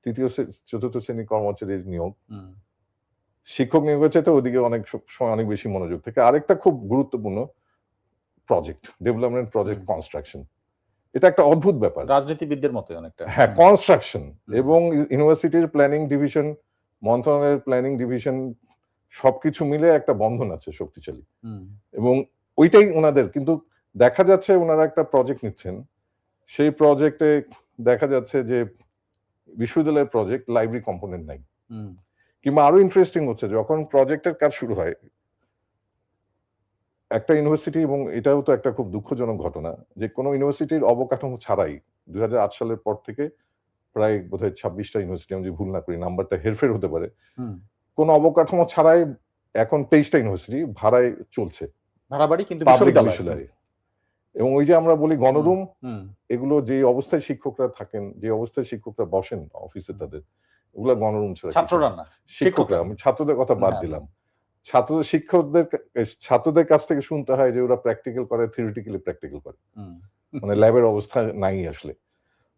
৩য় ৪র্থ শ্রেণীর কর্মচারীর নিয়োগ। হুম, শিক্ষক নিয়োগের চাইতে ওদিকে অনেক সময় অনেক বেশি মনোযোগ থাকে। আরেকটা খুব গুরুত্বপূর্ণ project, development hmm. Project construction. এটা একটা অদ্ভুত ব্যাপার। রাজনীতিবিদদের মতোই অনেকটা। হ্যাঁ, হুম, কনস্ট্রাকশন হুম, এবং ইউনিভার্সিটির প্ল্যানিং ডিভিশন, মন্ত্রণালয়ের প্ল্যানিং ডিভিশন সবকিছু মিলে একটা বন্ধন আছে শক্তিশালী। হুম, এবং ওইটাই উনাদের, কিন্তু দেখা যাচ্ছে উনারা একটা প্রজেক্ট নিচ্ছেন। সেই প্রজেক্টে দেখা যাচ্ছে যে বিশ্ববিদ্যালয়ের প্রজেক্ট লাইব্রেরি কম্পোনেন্ট নাই। হুম, কিংবা আরো ইন্টারেস্টিং হচ্ছে যখন প্রজেক্টের কাজ শুরু হয়, একটা ইউনিভার্সিটি, এবং এটাও তো একটা খুব দুঃখজনক ঘটনা যে কোনো ইউনিভার্সিটির অবকাঠামো ছাড়াই ২০০৮ সালের পর থেকে প্রায় বোধহয় ২৬ টা ইউনিভার্সিটি, আমি যদি ভুল না করি, নাম্বারটা হেরফের হতে পারে। হুম। কোন অবকাঠামো ছাড়াই এখন ২৩ টা ইউনিভার্সিটি ভাড়ায় চলছে। ভাড়া বাড়ি কিন্তু পাবলিক বিশ্ববিদ্যালয়। হুম, বিশ্ববিদ্যালয়ে। এবং ওই যে আমরা বলি হুম, গণরুম, হুম, এগুলো যে অবস্থায় শিক্ষকরা থাকেন, যে অবস্থায় শিক্ষকরা বসেন অফিসে হুম। তাদের, ওগুলা গণরুম ছাড়া কিছু না। ছাত্ররা না, শিক্ষকরা, শিক্ষকরা। আমি ছাত্রদের কথা বাদ হ্যাঁ, দিলাম। ছাত্রদের কাছ থেকে শুনতে হয় যে ওরা প্র্যাকটিক্যাল করে, থিওরিটিক্যালি প্র্যাকটিক্যাল করে। হুম, মানে ল্যাবের অবস্থা নাই আসলে।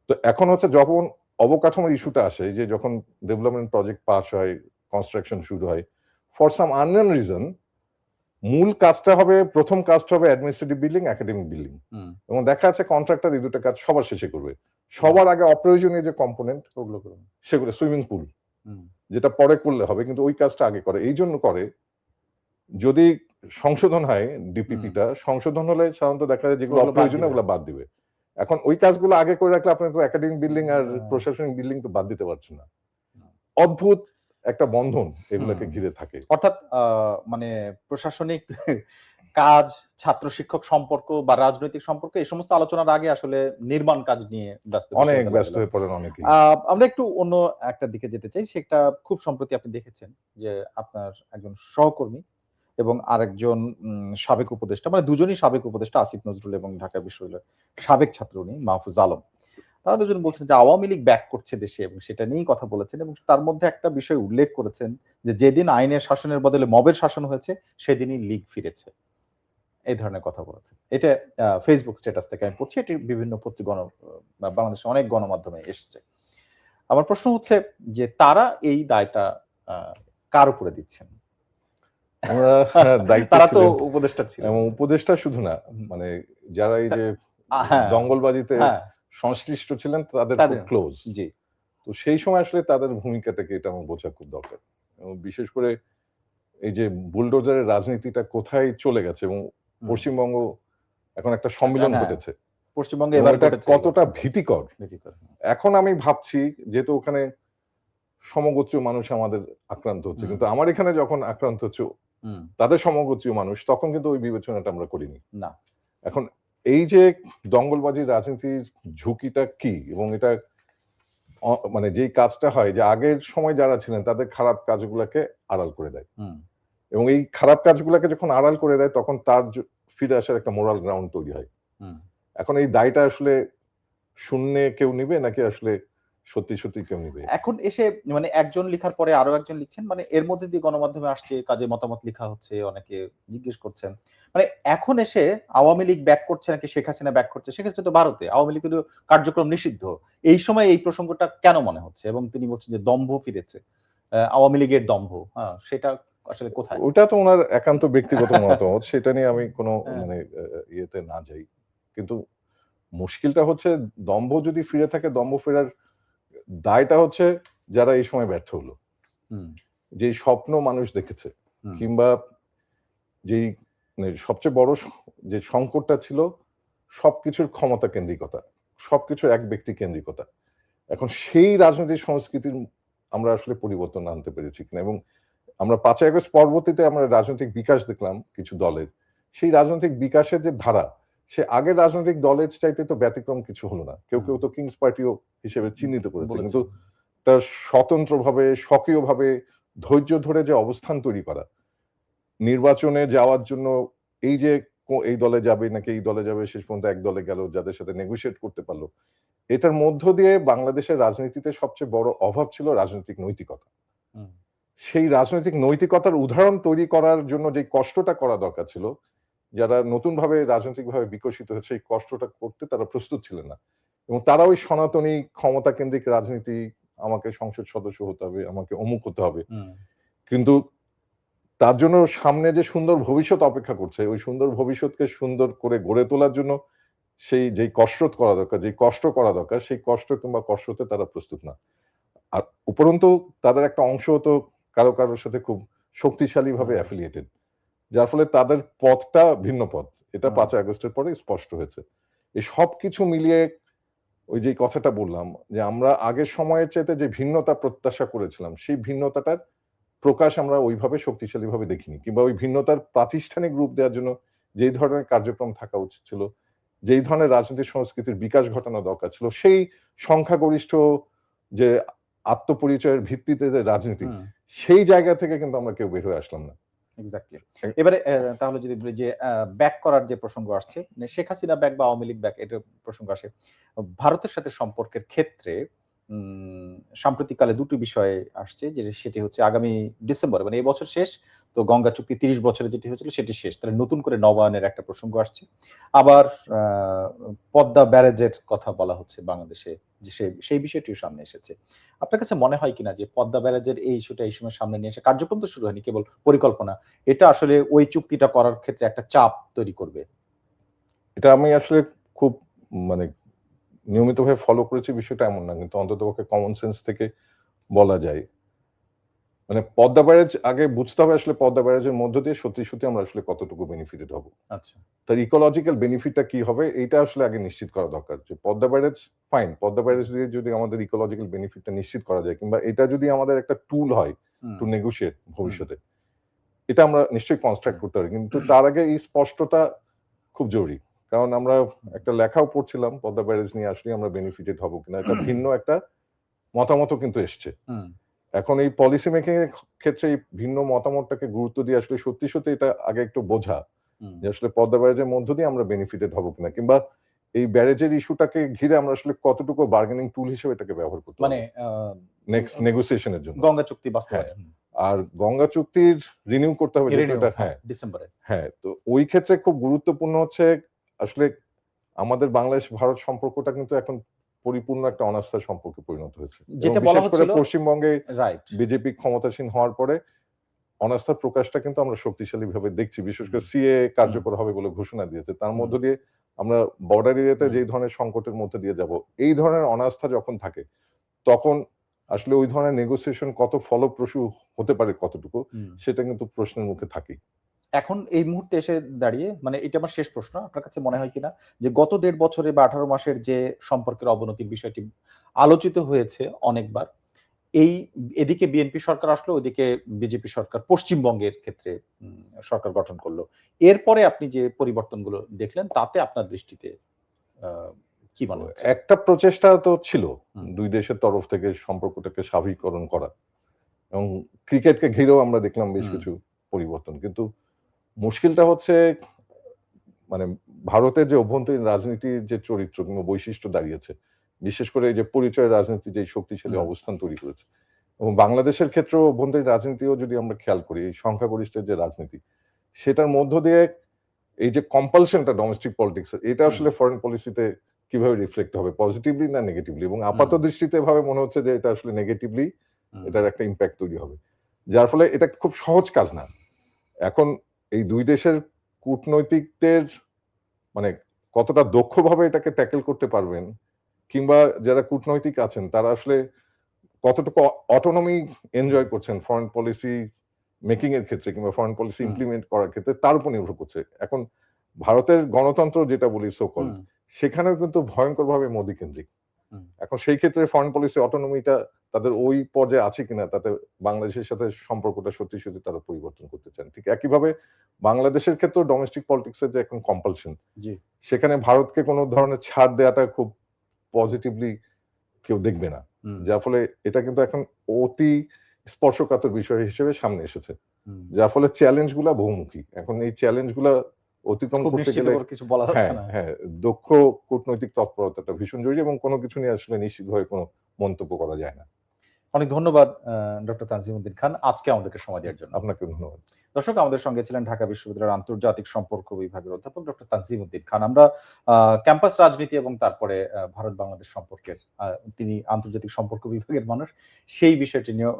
তো এখন হচ্ছে যখন অবকাঠামোর ইস্যুটা আসে, যে যখন ডেভেলপমেন্ট প্রজেক্ট পাস হয়, কনস্ট্রাকশন শুরু হয়, ফর সাম আননোন রিজন মূল কাজটা হবে, প্রথম কাজটা হবে অ্যাডমিনিস্ট্রেটিভ বিল্ডিং, একাডেমিক বিল্ডিং। হুম, এবং দেখা যাচ্ছে কন্ট্রাক্টর এই ২ টা কাজ সবার শেষে করবে। হুম। সবার আগে অপ্রয়োজনীয় যে কম্পোনেন্ট ওগুলো করুন। সেগুলো সুইমিং পুল, হুম, যেটা পরে করলে হবে, কিন্তু ওই কাজটা আগে করে। এইজন্য করে, যদি সংশোধন হয় হুম। ডিপিপিটা, সংশোধন হলে সাধারণত দেখা যায় যেগুলো ওগুলো বাদ অপ্রয়োজনীয় দিবে। ওগুলো বাদ দিবে। এখন ওই কাজগুলো আগে করে রাখলে আপনি তো একাডেমিক বিল্ডিং আর হ্যাঁ, প্রশাসনিক বিল্ডিং তো বাদ দিতে পারছেন না। হুম, অদ্ভুত একটা বন্ধন এগুলাকে হুম। ঘিরে থাকে। অর্থাৎ মানে প্রশাসনিক কাজ, ছাত্র শিক্ষক সম্পর্ক বা রাজনৈতিক সম্পর্ক এই সমস্ত আলোচনার আগে আসলে নির্মাণ কাজ নিয়ে ব্যস্ত অনেক ব্যস্ত বিশ্ববিদ্যালয়গুলো। হয়ে পড়েন অনেকেই। আমরা একটু অন্য একটা দিকে যেতে চাই। সেটা খুব সম্প্রতি আপনি দেখেছেন যে আপনার একজন সহকর্মী এবং আরেকজন সাবেক উপদেষ্টা মানে দুজনই সাবেক উপদেষ্টা আসিফ নজরুল এবং ঢাকা বিশ্ববিদ্যালয়ের সাবেক ছাত্র উনি মাহফুজ আলম। তারা দুজন বলছেন যে আওয়ামী লীগ ব্যাক করছে দেশে এবং সেটা নিয়েই কথা বলেছেন এবং তার মধ্যে একটা বিষয় উল্লেখ করেছেন যে যেদিন আইনের শাসনের বদলে মবের শাসন হয়েছে সেদিনই লীগ ফিরেছে। এই ধরনের কথা বলেছেন। এটা Facebook স্ট্যাটাস থেকে আমি পড়ছি। এটি বিভিন্ন বাংলাদেশের অনেক গণমাধ্যমে এসছে। আমার প্রশ্ন হচ্ছে যে তারা এই দায়টা আ কার উপরে দিচ্ছেন? ওনারা দায়িত্বে তারা তো ছিলেন, উপদেষ্টা ছিলেন। এবং উপদেষ্টা শুধু না, হুম, মানে যারা এই তা যে হ্যাঁ, দঙ্গলবাজিতে হ্যাঁ, সংশ্লিষ্ট ছিলেন তাদের খুব তাদের ক্লোজ। জি। তো সেই সময় আসলে তাদের ভূমিকাটাকে এটা আমার বোঝা খুব দরকার। এবং বিশেষ করে এই যে বুলডোজারের রাজনীতিটা কোথায় চলে গেছে, এবং হুম, পশ্চিমবঙ্গ এখন একটা সম্মিলন হ্যাঁ, ঘটেছে, পশ্চিমবঙ্গে এবং এবার এটা ঘটেছে এগুলো। কতটা ভীতিকর। ভীতিকর। এখন আমি ভাবছি, যেহেতু ওখানে সমগোত্রীয় মানুষ আমাদের আক্রান্ত হচ্ছে, হুম, কিন্তু আমার এখানে যখন আক্রান্ত হচ্ছে হুম, তাদের সমগোত্রীয় মানুষ, তখন কিন্তু ওই বিবেচনাটা আমরা করিনি। না। এখন এই যে দঙ্গলবাজির রাজনীতির ঝুঁকিটা কি, এবং এটা মানে যেই কাজটা হয় যে আগের সময় যারা ছিলেন তাদের খারাপ কাজগুলাকে আড়াল করে দেয়, হুম, এবং এই খারাপ কাজগুলাকে যখন আড়াল করে দেয় তখন তার ফিরে আসার একটা মোরাল গ্রাউন্ড তৈরি হয়। হুম। এখন এই দায়টা আসলে শূন্যে কেউ নিবে নাকি আসলে সত্যি, সত্যি কেউ নিবে? এখন এসে মানে একজন লিখার পরে আরো একজন লিখছেন। মানে এর মধ্যে দিয়ে গণমাধ্যমে আসছে, কাজে মতামত লিখা হচ্ছে, অনেকে জিজ্ঞেস করছেন। মানে এখন এসে আওয়ামী লীগ ব্যাক করছে নাকি শেখ হাসিনা ব্যাক করছে? শেখ হাসিনা তো ভারতে। আওয়ামী লীগেরও কার্যক্রম নিষিদ্ধ। এই সময় এই প্রসঙ্গটা কেন মনে হচ্ছে? এবং তিনি বলছেন যে দম্ভ ফিরেছে। আওয়ামী লীগের দম্ভ। সেটা আসলে কোথায়? ওটা তো উনার একান্ত ব্যক্তিগত মতামত। সেটা নিয়ে আমি কোনো হ্যাঁ, মানে ইয়েতে না যাই। কিন্তু মুশকিলটা হচ্ছে দম্ভ যদি ফিরে থাকে, দম্ভ ফেরার দায়টা হচ্ছে যারা এই সময় ব্যর্থ হলো। হুম, যেই স্বপ্ন মানুষ দেখেছে হুম, কিংবা যেই মানে সবচেয়ে বড় যে সংকটটা ছিল সবকিছুর ক্ষমতা কেন্দ্রিকতা। সবকিছুর এক ব্যক্তি কেন্দ্রিকতা। এখন সেই রাজনৈতিক সংস্কৃতির আমরা আসলে পরিবর্তন আনতে পেরেছি কিনা এবং আমরা ৫ই আগস্ট পরবর্তীতে আমরা রাজনৈতিক বিকাশ দেখলাম কিছু দলের। সেই রাজনৈতিক বিকাশের যে ধারা, সে আগের রাজনৈতিক দলের চাইতে তো ব্যতিক্রম কিছু হলো না। কেউ, হুম। কেউ তো কিংস পার্টিও হিসেবে চিহ্নিত করেছে। কিন্তু বলেছেন। তার স্বতন্ত্রভাবে, সক্রিয়ভাবে ধৈর্য ধরে যে অবস্থান তৈরি করা, নির্বাচনে যাওয়ার জন্য এই যে এই দলে যাবে নাকি এই দলে যাবে শেষ পর্যন্ত এক দলে গেল যাদের সাথে নেগোশিয়েট করতে পারল। এটার মধ্য দিয়ে বাংলাদেশের রাজনীতিতে সবচেয়ে বড় অভাব ছিল রাজনৈতিক নৈতিকতা। হুম, সেই রাজনৈতিক নৈতিকতার উদাহরণ তৈরি করার জন্য যে কষ্টটা করা দরকার ছিল, যারা নতুনভাবে রাজনৈতিকভাবে বিকশিত হচ্ছে সেই কষ্টটা করতে তারা প্রস্তুত ছিলেন না। এবং তারা ওই সনাতনী ক্ষমতা কেন্দ্রিক রাজনীতি, আমাকে সংসদ সদস্য হতে হবে, আমাকে অমুক হতে হবে। হুম, কিন্তু তার জন্য সামনে যে সুন্দর ভবিষ্যৎ অপেক্ষা করছে, ওই সুন্দর ভবিষ্যৎকে সুন্দর করে গড়ে তোলার জন্য সেই যেই কসরত করা দরকার, যেই কষ্ট করা দরকার, সেই কষ্ট কিংবা কষ্টতে তারা প্রস্তুত না। আর উপরন্তু তাদের একটা অংশ তো কারো সাথে খুব শক্তিশালীভাবে হুম, অ্যাফিলিয়েটেড। যার ফলে তাদের পথটা ভিন্ন পথ। এটা হুম, ৫ই আগস্টের পরে স্পষ্ট হয়েছে। এই সবকিছু মিলিয়ে ওই যে কথাটা বললাম যে আমরা আগের সময়ের চাইতে যে ভিন্নতা প্রত্যাশা করেছিলাম, সেই ভিন্নতাটার প্রকাশ আমরা ওইভাবে শক্তিশালীভাবে দেখিনি। কিংবা ওই ভিন্নতার প্রাতিষ্ঠানিক রূপ দেওয়ার জন্য যেই ধরনের কার্যক্রম থাকা উচিত ছিল, যেই ধরনের রাজনৈতিক সংস্কৃতির বিকাশ ঘটানো দরকার ছিল, সেই সংখ্যাগরিষ্ঠ যে আত্মপরিচয়ের ভিত্তিতে যে রাজনীতি, হুম। সেই জায়গা থেকে কিন্তু আমরা কেউ বের হয়ে আসলাম না। এক্সাক্টলি। এ এবারে তাহলে যদি বলি যে ব্যাক করার যে প্রসঙ্গ আসছে, মানে শেখ হাসিনা ব্যাক বা আওয়ামী লীগ ব্যাক এটার প্রসঙ্গ আসে। ভারতের সাথে সম্পর্কের ক্ষেত্রে উম সাম্প্রতিককালে ২ টি বিষয় আসছে যে সেটি হচ্ছে আগামী ডিসেম্বরে মানে এই বছর শেষ। তো গঙ্গা চুক্তি ৩০ বছরে যেটি হয়েছিল সেটি শেষ। তাহলে নতুন করে নবায়নের একটা প্রসঙ্গ আসছে। আবার আ পদ্মা ব্যারেজের কথা বলা হচ্ছে বাংলাদেশে যে সেই বিষয়টিও সামনে এসেছে। আপনার কাছে মনে হয় কিনা যে পদ্মা ব্যারাজের এই ইস্যুটা এই সময় সামনে নিয়ে এসে কার্যক্রম তো শুরু হয়নি কেবল পরিকল্পনা। এটা আসলে ওই চুক্তিটা করার ক্ষেত্রে একটা চাপ তৈরি করবে। এটা আমি আসলে খুব মানে নিয়মিতভাবে ফলো করেছি বিষয়টা এমন না। কিন্তু অন্ততপক্ষে কমন সেন্স থেকে বলা যায়। মানে পদ্মা ব্যারেজ আগে বুঝতে হবে আসলে পদ্মা ব্যারেজের মধ্য দিয়ে সত্যি, সত্যি আমরা আসলে কতটুকু বেনিফিটেড হব। আচ্ছা। তার ইকোলজিক্যাল বেনিফিটটা কি হবে এইটা আসলে আগে নিশ্চিত করা দরকার। যে পদ্মা ব্যারেজ ফাইন। পদ্মা হুম, ব্যারেজ দিয়ে যদি আমাদের ইকোলজিক্যাল বেনিফিটটা নিশ্চিত করা যায় কিংবা এটা যদি আমাদের একটা টুল হয় হুম, টু নেগোশিয়েট হুম, ভবিষ্যতে। এটা আমরা নিশ্চয়ই কনস্ট্রাক্ট হুম, করতে পারি। কিন্তু তার আগে এই স্পষ্টতা খুব জরুরি। কারণ আমরা একটা লেখাও পড়ছিলাম পদ্মা ব্যারেজ নিয়ে আসলেই আমরা বেনিফিটেড হব কিনা। এটা ভিন্ন একটা মতামতও কিন্তু এসছে। হুম, এখন এই পলিসি মেকিং এর ক্ষেত্রে এই ভিন্ন মতামতটাকে গুরুত্ব দিয়ে আসলে সত্যি, সত্যি এটা আগে একটু বোঝা হুম। যে আসলে পদ্মা ব্যারেজের মধ্য দিয়ে আমরা বেনিফিটেড হব কিনা কিংবা এই ব্যারেজের ইস্যুটাকে ঘিরে আমরা আসলে কতটুকু বার্গেনিং টুল হিসেবে এটাকে ব্যবহার করতে মানে পারবো আ নেক্সট নেগোসিয়েশন এর জন্য। গঙ্গা চুক্তি হ্যাঁ, বাস্তবায়ন। আর গঙ্গা চুক্তির রিনিউ করতে হবে যেহেতু রিনিউ এটা হ্যাঁ, ডিসেম্বরে। হ্যাঁ, তো ওই ক্ষেত্রে খুব গুরুত্বপূর্ণ হচ্ছে আসলে আমাদের বাংলাদেশ ভারত সম্পর্কটা কিন্তু এখন পরিপূর্ণ একটা অনাস্থার সম্পর্কে পরিণত হয়েছে। এবং যেটা বলা বিশেষ করে হচ্ছিল পশ্চিমবঙ্গে রাইট। বিজেপি ক্ষমতাসীন হওয়ার পরে অনাস্থার প্রকাশটা কিন্তু আমরা শক্তিশালীভাবে দেখছি। বিশেষ করে হুম, সিএএ হুম, কার্যকর হবে বলে ঘোষণা দিয়েছে। তার হুম, মধ্য দিয়ে আমরা বর্ডার এরিয়াতে হুম, যেই ধরনের সংকটের মধ্যে দিয়ে যাব, এই ধরনের অনাস্থা যখন থাকে, তখন আসলে ওই ধরনের নেগোসিয়েশন কত ফলপ্রসূ হতে পারে কতটুকু, হুম। সেটা কিন্তু প্রশ্নের মুখে থাকেই। এখন এই মুহূর্তে এসে দাঁড়িয়ে মানে এটা আমার শেষ প্রশ্ন। আপনার কাছে মনে হয় কিনা যে গত ১.৫ বছরে বা ১৮ মাসের যে সম্পর্কের অবনতির বিষয়টি আলোচিত হয়েছে অনেকবার। এই এদিকে বিএনপি সরকার আসলো, ওইদিকে বিজেপি সরকার পশ্চিমবঙ্গের ক্ষেত্রে সরকার গঠন করল। এরপরে আপনি যে পরিবর্তনগুলো দেখলেন তাতে আপনার দৃষ্টিতে আ কি মনে হচ্ছে? একটা প্রচেষ্টা তো ছিল হুম, ২ দেশের তরফ থেকে সম্পর্কটাকে স্বাভাবিককরণ করা। এবং ক্রিকেটকে ঘিরেও আমরা দেখলাম বেশ হুম, কিছু পরিবর্তন। কিন্তু মুশকিলটা হচ্ছে মানে ভারতের যে অভ্যন্তরীণ রাজনীতির যে চরিত্র কিংবা বৈশিষ্ট্য দাঁড়িয়েছে, বিশেষ করে এই যে পরিচয় রাজনীতি যে শক্তিশালী হুম। অবস্থান তৈরি করেছে, এবং বাংলাদেশের ক্ষেত্রেও অভ্যন্তরীণ রাজনীতিও যদি আমরা খেয়াল করি, এই সংখ্যাগরিষ্ঠের যে রাজনীতি, সেটার মধ্য দিয়ে এই যে কম্পালশনটা ডোমেস্টিক পলিটিক্স এর, এটা আসলে ফরেন পলিসিতে কিভাবে রিফ্লেক্ট হবে, পজিটিভলি না নেগেটিভলি? এবং আপাত দৃষ্টিতে এভাবে মনে হচ্ছে যে এটা আসলে নেগেটিভলি এটার একটা ইম্প্যাক্ট তৈরি হবে। যার ফলে এটা খুব সহজ কাজ না। এখন এই ২ দেশের কূটনৈতিকদের মানে কতটা দক্ষভাবে এটাকে ট্যাকেল করতে পারবেন, কিংবা যারা কূটনৈতিক আছেন তারা আসলে কতটুকু অটোনমি এনজয় করছেন ফরেন পলিসি মেকিং এর ক্ষেত্রে কিংবা ফরেন পলিসি ইমপ্লিমেন্ট করার ক্ষেত্রে, তার উপর নির্ভর করছে। এখন ভারতের গণতন্ত্র যেটা বলি সো কল্ড, সেখানেও কিন্তু ভয়ংকরভাবে মোদি কেন্দ্রিক। এখন সেই ক্ষেত্রে ফরেন পলিসি অটোনমিটা তাদের ওই পর্যায়ে আছে কিনা, তাতে বাংলাদেশের সাথে সম্পর্কটা সত্যি, সত্যি তারা পরিবর্তন করতে চান। ঠিক একইভাবে বাংলাদেশের ক্ষেত্রেও ডোমেস্টিক পলিটিক্স এর যে এখন কম্পালশন, জি। সেখানে ভারতকে কোন ধরনের ছাড় দেওয়াটা খুব পজিটিভলি কেউ দেখবে না। যার ফলে এটা কিন্তু এখন অতি স্পর্শকাতর বিষয় হিসেবে সামনে এসেছে। যার ফলে চ্যালেঞ্জ গুলা বহুমুখী। এখন এই চ্যালেঞ্জ গুলা অতিক্রম খুব করতে নিশ্চিত গেলে করে কিছু বলা যাচ্ছে হ্যাঁ, না। হ্যাঁ, দক্ষ কূটনৈতিক তৎপরতাটা ভীষণ জরুরি, এবং কোন কিছু নিয়ে আসলে নিশ্চিতভাবে কোন মন্তব্য করা যায় না। অনেক ধন্যবাদ ডক্টর তানজিমউদ্দিন খান আজকে আমাদেরকে সময় দেওয়ার জন্য। আপনাকে ধন্যবাদ। দর্শক, আমাদের সঙ্গে ছিলেন ঢাকা বিশ্ববিদ্যালয়ের আন্তর্জাতিক সম্পর্ক বিভাগের অধ্যাপক ডক্টর তানজিমউদ্দিন খান। আমরা ক্যাম্পাস রাজনীতি এবং তারপরে ভারত বাংলাদেশ সম্পর্কের তিনি আন্তর্জাতিক সম্পর্ক বিভাগের মানুষ, সেই বিষয়টি নিয়েও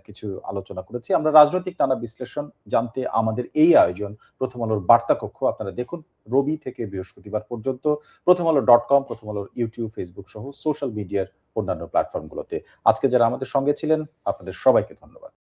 কিছু আলোচনা করেছি। আমরা রাজনৈতিক নানা বিশ্লেষণ জানতে আমাদের এই আয়োজন প্রথম আলোর বার্তা কক্ষ আপনারা দেখুন রবি থেকে বৃহস্পতিবার পর্যন্ত প্রথমআলো.com, প্রথম আলোর ইউটিউব, ফেসবুক সহ সোশ্যাল মিডিয়ার অন্যান্য প্ল্যাটফর্মগুলোতে। আজকে যারা আমাদের সঙ্গে ছিলেন আপনাদের সবাইকে ধন্যবাদ।